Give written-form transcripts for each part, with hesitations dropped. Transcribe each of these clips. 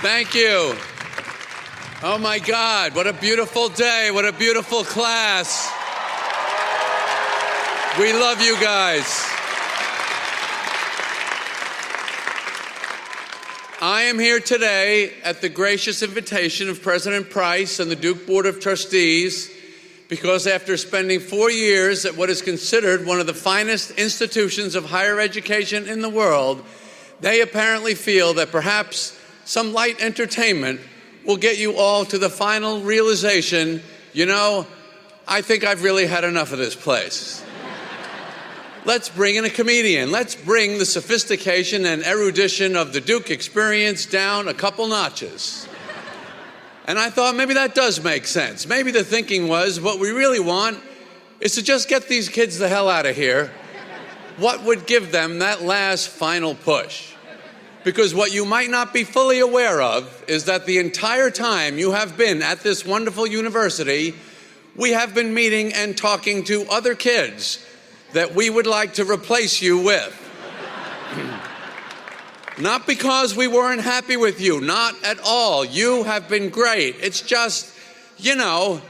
Thank you. Oh my God, what a beautiful day, what a beautiful class. We love you guys. I am here today at the gracious invitation of President Price and the Duke Board of Trustees because after spending 4 years at what is considered one of the finest institutions of higher education in the world, they apparently feel that perhaps some light entertainment will get you all to the final realization, you know, I think I've really had enough of this place. Let's bring in a comedian. Let's bring the sophistication and erudition of the Duke experience down a couple notches. And I thought maybe that does make sense. Maybe the thinking was what we really want is to just get these kids the hell out of here. What would give them that last final push? Because what you might not be fully aware of is that the entire time you have been at this wonderful university, we have been meeting and talking to other kids that we would like to replace you with. Not because we weren't happy with you, not at all. You have been great. It's just, you know,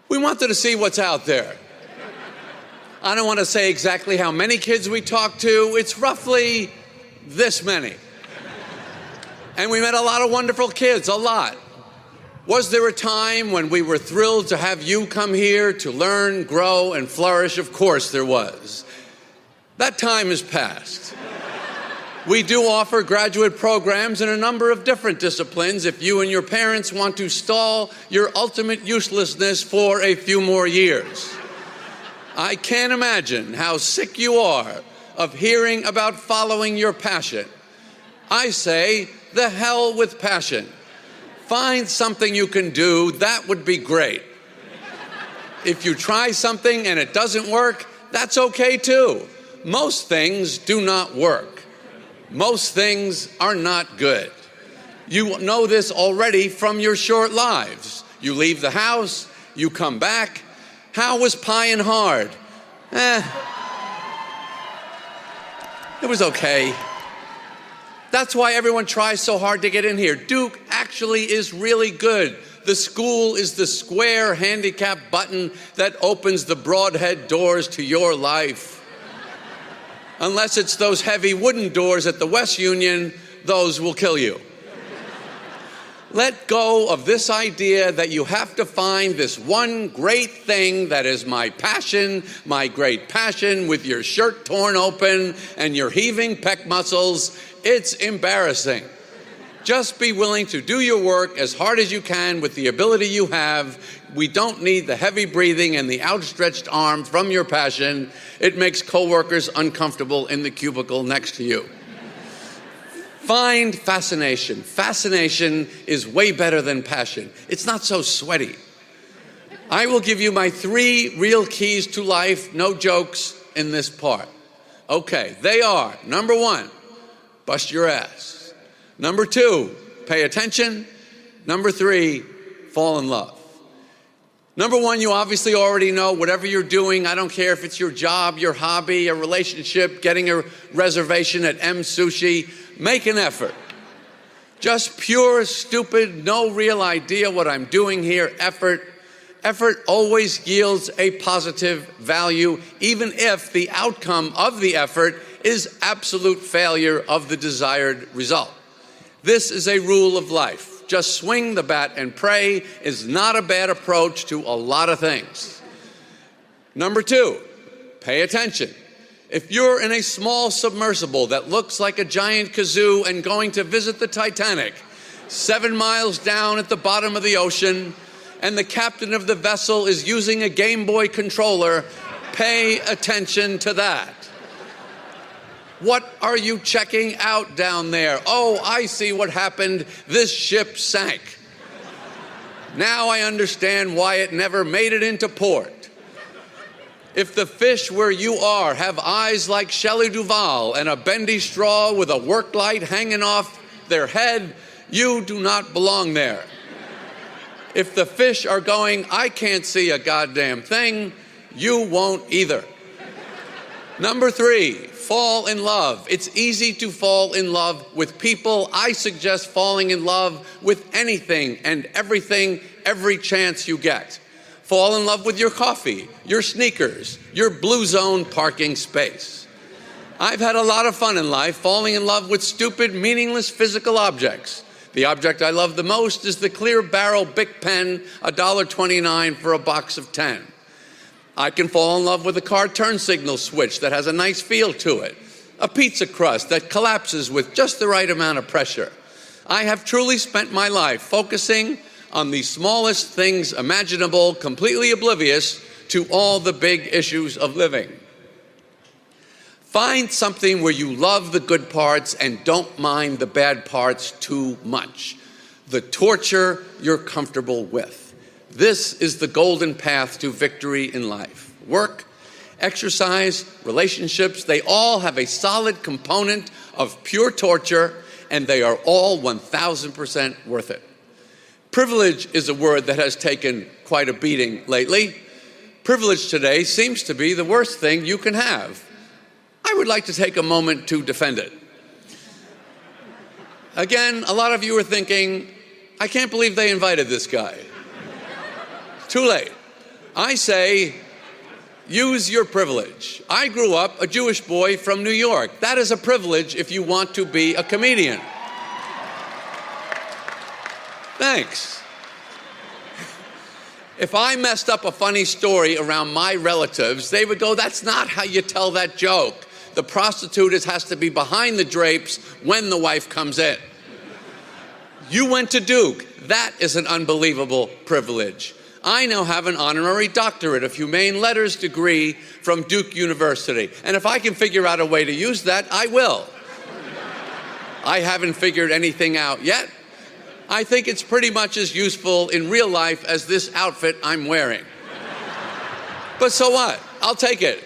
we wanted to see what's out there. I don't want to say exactly how many kids we talked to. It's roughly this many. And we met a lot of wonderful kids, a lot. Was there a time when we were thrilled to have you come here to learn, grow, and flourish? Of course there was. That time has passed. We do offer graduate programs in a number of different disciplines if you and your parents want to stall your ultimate uselessness for a few more years. I can't imagine how sick you are of hearing about following your passion. I say, the hell with passion. Find something you can do, that would be great. If you try something and it doesn't work, that's okay too. Most things do not work. Most things are not good. You know this already from your short lives. You leave the house, you come back. How was Pie and Hard? It was okay. That's why everyone tries so hard to get in here. Duke actually is really good. The school is the square handicap button that opens the broadhead doors to your life. Unless it's those heavy wooden doors at the West Union, those will kill you. Let go of this idea that you have to find this one great thing that is my passion, my great passion, with your shirt torn open and your heaving pec muscles. It's embarrassing. Just be willing to do your work as hard as you can with the ability you have. We don't need the heavy breathing and the outstretched arm from your passion. It makes coworkers uncomfortable in the cubicle next to you. Find fascination. Fascination is way better than passion. It's not so sweaty. I will give you my 3 real keys to life, no jokes in this part. Okay, they are, number 1, bust your ass. Number 2, pay attention. Number 3, fall in love. Number 1, you obviously already know, whatever you're doing, I don't care if it's your job, your hobby, a relationship, getting a reservation at M Sushi, make an effort. Just pure, stupid, no real idea what I'm doing here effort. Effort always yields a positive value, even if the outcome of the effort is absolute failure of the desired result. This is a rule of life. Just swing the bat and pray is not a bad approach to a lot of things. Number 2, pay attention. If you're in a small submersible that looks like a giant kazoo and going to visit the Titanic, 7 miles down at the bottom of the ocean, and the captain of the vessel is using a Game Boy controller, pay attention to that. What are you checking out down there? Oh, I see what happened. This ship sank. Now I understand why it never made it into port. If the fish where you are have eyes like Shelley Duvall and a bendy straw with a work light hanging off their head, you do not belong there. If the fish are going, I can't see a goddamn thing, you won't either. Number 3, fall in love. It's easy to fall in love with people. I suggest falling in love with anything and everything every chance you get. Fall in love with your coffee, your sneakers, your blue zone parking space. I've had a lot of fun in life falling in love with stupid, meaningless physical objects. The object I love the most is the clear barrel Bic pen, $1.29 for a box of 10. I can fall in love with a car turn signal switch that has a nice feel to it, a pizza crust that collapses with just the right amount of pressure. I have truly spent my life focusing on the smallest things imaginable, completely oblivious to all the big issues of living. Find something where you love the good parts and don't mind the bad parts too much. The torture you're comfortable with. This is the golden path to victory in life. Work, exercise, relationships, they all have a solid component of pure torture, and they are all 1,000% worth it. Privilege is a word that has taken quite a beating lately. Privilege today seems to be the worst thing you can have. I would like to take a moment to defend it. Again, a lot of you are thinking, I can't believe they invited this guy. Too late. I say, use your privilege. I grew up a Jewish boy from New York. That is a privilege if you want to be a comedian. Thanks. If I messed up a funny story around my relatives, they would go, that's not how you tell that joke. The prostitute has to be behind the drapes when the wife comes in. You went to Duke. That is an unbelievable privilege. I now have an honorary doctorate of humane letters degree from Duke University. And if I can figure out a way to use that, I will. I haven't figured anything out yet. I think it's pretty much as useful in real life as this outfit I'm wearing. But so what? I'll take it.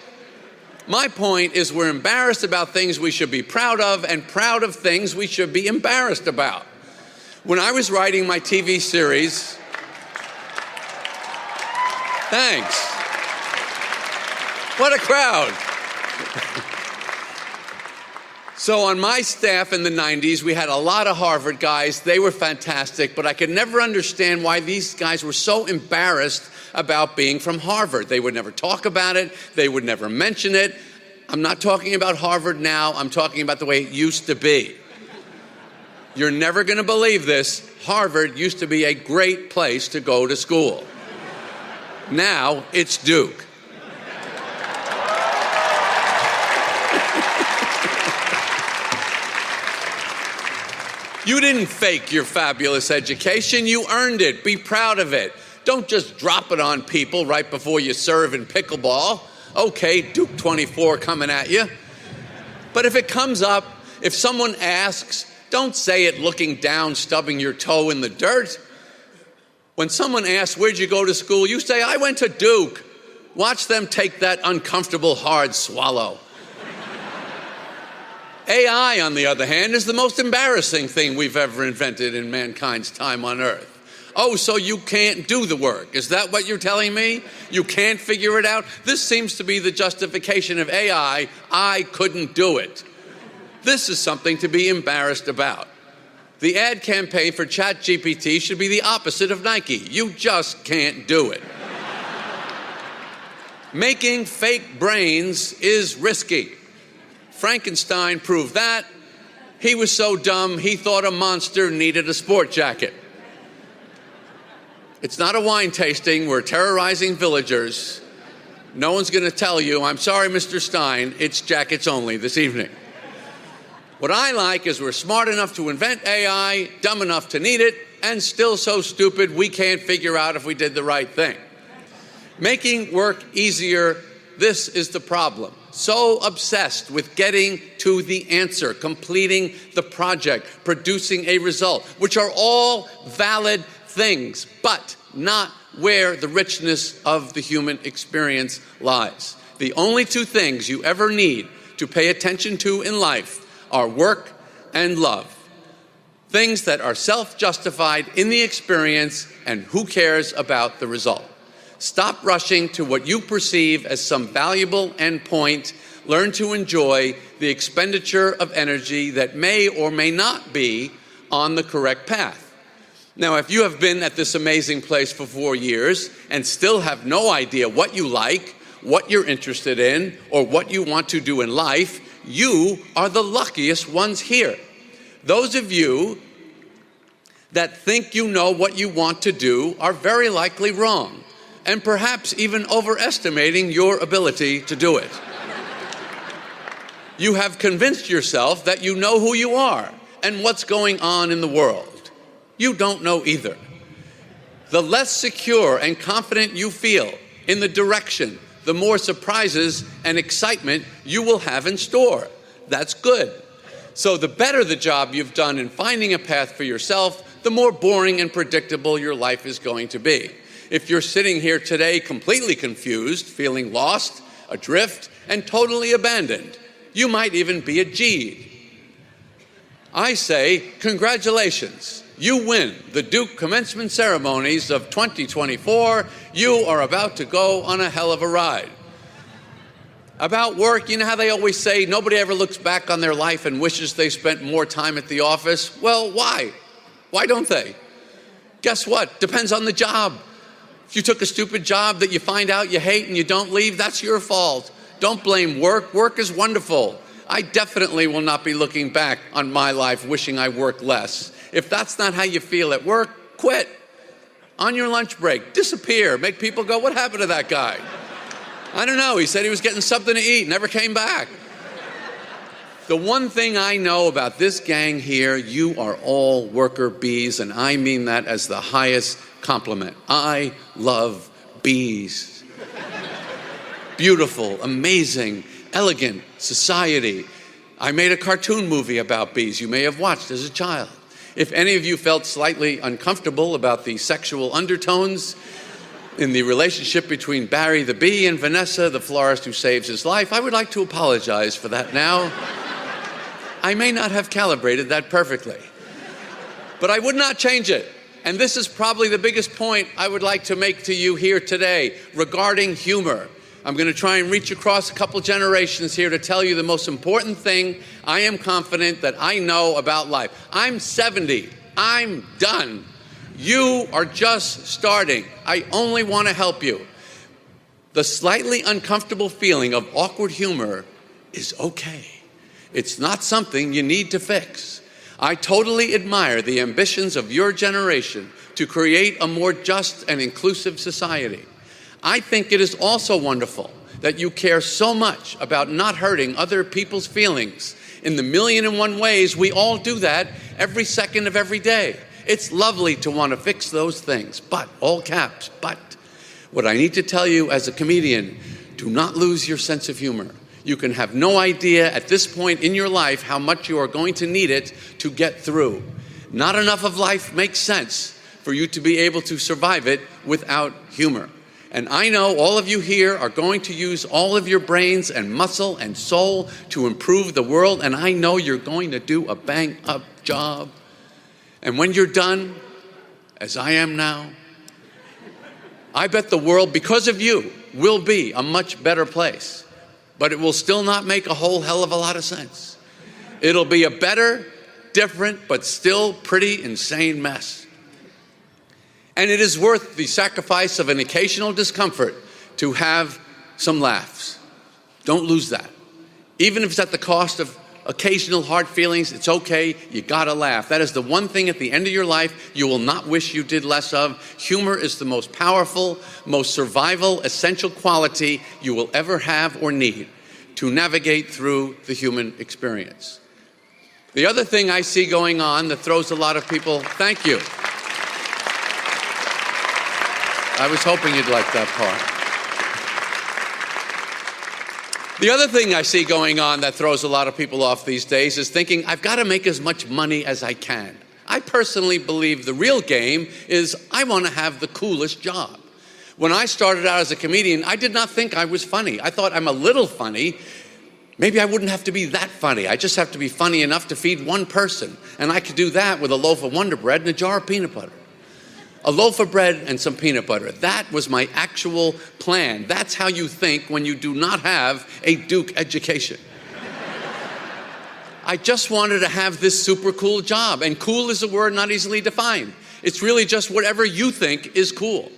My point is we're embarrassed about things we should be proud of and proud of things we should be embarrassed about. When I was writing my TV series, thanks. What a crowd. So on my staff in the 90s, we had a lot of Harvard guys. They were fantastic, but I could never understand why these guys were so embarrassed about being from Harvard. They would never talk about it. They would never mention it. I'm not talking about Harvard now. I'm talking about the way it used to be. You're never going to believe this. Harvard used to be a great place to go to school. Now it's Duke. You didn't fake your fabulous education. You earned it. Be proud of it. Don't just drop it on people right before you serve in pickleball. Okay, Duke 24 coming at you. But if it comes up, if someone asks, don't say it looking down, stubbing your toe in the dirt. When someone asks, where'd you go to school? You say, I went to Duke. Watch them take that uncomfortable, hard swallow. AI, on the other hand, is the most embarrassing thing we've ever invented in mankind's time on Earth. Oh, so you can't do the work. Is that what you're telling me? You can't figure it out? This seems to be the justification of AI. I couldn't do it. This is something to be embarrassed about. The ad campaign for ChatGPT should be the opposite of Nike. You just can't do it. Making fake brains is risky. Frankenstein proved that. He was so dumb, he thought a monster needed a sport jacket. It's not a wine tasting. We're terrorizing villagers. No one's going to tell you, I'm sorry, Mr. Stein, it's jackets only this evening. What I like is we're smart enough to invent AI, dumb enough to need it, and still so stupid we can't figure out if we did the right thing. Making work easier, this is the problem. So obsessed with getting to the answer, completing the project, producing a result, which are all valid things, but not where the richness of the human experience lies. The only two things you ever need to pay attention to in life are work and love. Things that are self-justified in the experience, and who cares about the result? Stop rushing to what you perceive as some valuable endpoint. learn to enjoy the expenditure of energy that may or may not be on the correct path. Now, if you have been at this amazing place for 4 years and still have no idea what you like, what you're interested in, or what you want to do in life, you are the luckiest ones here. Those of you that think you know what you want to do are very likely wrong, and perhaps even overestimating your ability to do it. You have convinced yourself that you know who you are and what's going on in the world. You don't know either. The less secure and confident you feel in the direction, the more surprises and excitement you will have in store. That's good. So the better the job you've done in finding a path for yourself, the more boring and predictable your life is going to be. If you're sitting here today completely confused, feeling lost, adrift, and totally abandoned, you might even be a G. I say, congratulations. You win the Duke Commencement Ceremonies of 2024. You are about to go on a hell of a ride. About work, you know how they always say nobody ever looks back on their life and wishes they spent more time at the office? Well, why? Why don't they? Guess what? Depends on the job. If you took a stupid job that you find out you hate and you don't leave, that's your fault. Don't blame work. Work is wonderful. I definitely will not be looking back on my life wishing I worked less. If that's not how you feel at work, quit. On your lunch break, disappear. Make people go, what happened to that guy? I don't know. He said he was getting something to eat, never came back. The one thing I know about this gang here, you are all worker bees, and I mean that as the highest compliment. I love bees. Beautiful, amazing, elegant society. I made a cartoon movie about bees you may have watched as a child. If any of you felt slightly uncomfortable about the sexual undertones in the relationship between Barry the bee and Vanessa, the florist who saves his life, I would like to apologize for that now. I may not have calibrated that perfectly, but I would not change it. And this is probably the biggest point I would like to make to you here today regarding humor. I'm going to try and reach across a couple generations here to tell you the most important thing I am confident that I know about life. I'm 70. I'm done. You are just starting. I only want to help you. The slightly uncomfortable feeling of awkward humor is okay. It's not something you need to fix. I totally admire the ambitions of your generation to create a more just and inclusive society. I think it is also wonderful that you care so much about not hurting other people's feelings. In the 1,000,001 ways, we all do that every second of every day. It's lovely to want to fix those things, but, all caps, but, what I need to tell you as a comedian, do not lose your sense of humor. You can have no idea at this point in your life how much you are going to need it to get through. Not enough of life makes sense for you to be able to survive it without humor. And I know all of you here are going to use all of your brains and muscle and soul to improve the world, and I know you're going to do a bang-up job. And when you're done, as I am now, I bet the world, because of you, will be a much better place. But it will still not make a whole hell of a lot of sense. It'll be a better, different, but still pretty insane mess. And it is worth the sacrifice of an occasional discomfort to have some laughs. Don't lose that. Even if it's at the cost of occasional hard feelings, it's okay, you gotta laugh. That is the one thing at the end of your life you will not wish you did less of. Humor is the most powerful, most survival, essential quality you will ever have or need to navigate through the human experience. The other thing I see going on that throws a lot of people, thank you. I was hoping you'd like that part. The other thing I see going on that throws a lot of people off these days is thinking, I've got to make as much money as I can. I personally believe the real game is I want to have the coolest job. When I started out as a comedian, I did not think I was funny. I thought I'm a little funny. Maybe I wouldn't have to be that funny. I just have to be funny enough to feed one person. And I could do that with a loaf of Wonder Bread and a jar of peanut butter. A loaf of bread and some peanut butter. That was my actual plan. That's how you think when you do not have a Duke education. I just wanted to have this super cool job. And cool is a word not easily defined. It's really just whatever you think is cool.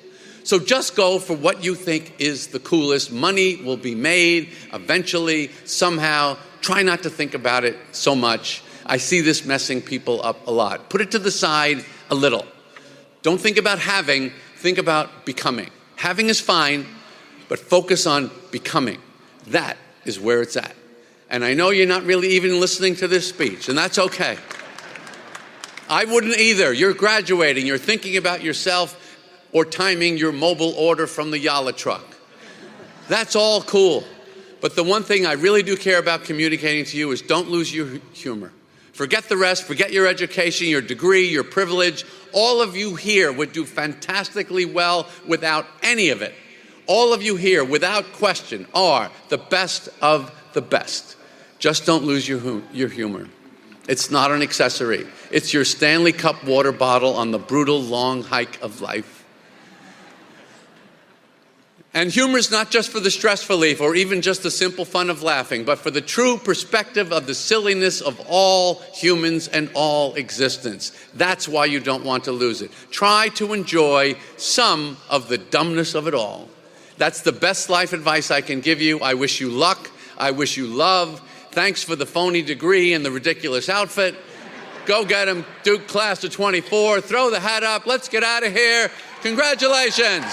So just go for what you think is the coolest. Money will be made eventually, somehow. Try not to think about it so much. I see this messing people up a lot. Put it to the side a little. Don't think about having, think about becoming. Having is fine, but focus on becoming. That is where it's at. And I know you're not really even listening to this speech, and that's okay. I wouldn't either. You're graduating, you're thinking about yourself or timing your mobile order from the Yalla truck. That's all cool. But the one thing I really do care about communicating to you is don't lose your humor. Forget the rest, forget your education, your degree, your privilege. All of you here would do fantastically well without any of it. All of you here, without question, are the best of the best. Just don't lose your humor. It's not an accessory. It's your Stanley Cup water bottle on the brutal long hike of life. And humor is not just for the stress relief or even just the simple fun of laughing, but for the true perspective of the silliness of all humans and all existence. That's why you don't want to lose it. Try to enjoy some of the dumbness of it all. That's the best life advice I can give you. I wish you luck. I wish you love. Thanks for the phony degree and the ridiculous outfit. Go get him, Duke class of 24. Throw the hat up. Let's get out of here. Congratulations.